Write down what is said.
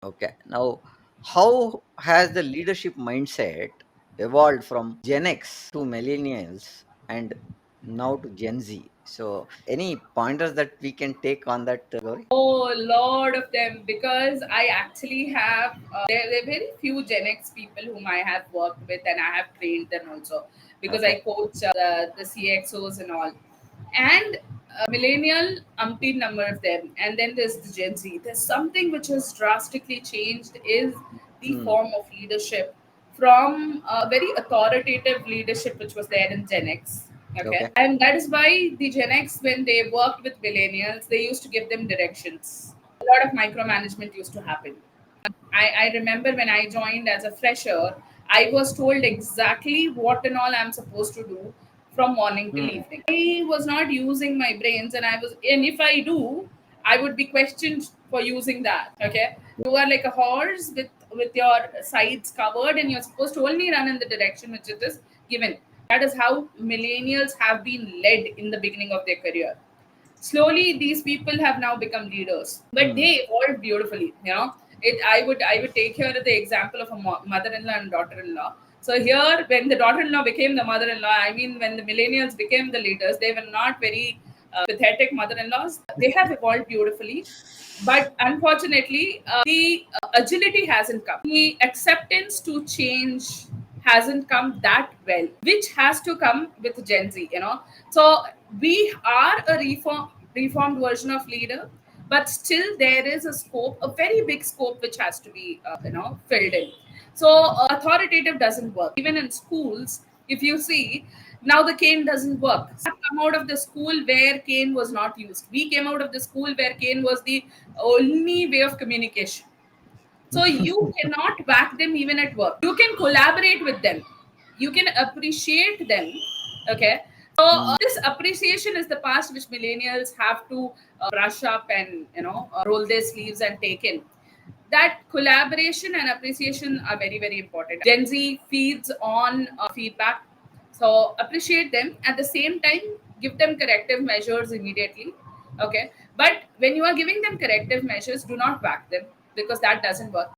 Okay. Now, how has the leadership mindset evolved from Gen X to millennials and now to Gen Z? So, any pointers that we can take on that, Gauri? Oh, lot of them, because I actually have there are very few Gen X people whom I have worked with, and I have trained them also, because I Okay. coach the CXOs and all, and millennial umpteen number of them, and then there's the Gen Z. There's something which has drastically changed is the Hmm. form of leadership from very authoritative leadership which was there in Gen X. Okay, Okay. and that is why the Gen X, when they worked with millennials, they used to give them directions. A lot of micromanagement used to happen. I remember when I joined as a fresher, I was told exactly what and all I'm supposed to do from morning till Hmm. evening. I was not using my brains, and if I do, I would be questioned for using that. Okay, you are like a horse with your sides covered, and you're supposed to only run in the direction which it is given. That is how millennials have been led in the beginning of their career. Slowly these people have now become leaders, but Hmm. they evolved beautifully, I would take here the example of a mother-in-law and daughter-in-law. So here, when the daughter-in-law became the mother-in-law, I mean, when the millennials became the leaders, they were not very pathetic mother-in-laws. They have evolved beautifully, but unfortunately the agility hasn't come, the acceptance to change hasn't come that well, which has to come with Gen Z. So we are a reformed version of leader, but still there is a scope, a very big scope, which has to be filled in. So authoritative doesn't work even in schools. If you see, now the cane doesn't work. So we come out of the school where cane was not used. We came out of the school where cane was the only way of communication. So you cannot back them even at work. You can collaborate with them. You can appreciate them. Okay. So Hmm. this appreciation is the past which millennials have to brush up and roll their sleeves and take in. That collaboration and appreciation are very very important. Gen Z feeds on feedback, so appreciate them. At the same time, give them corrective measures immediately. Okay, but when you are giving them corrective measures, do not whack them, because that doesn't work.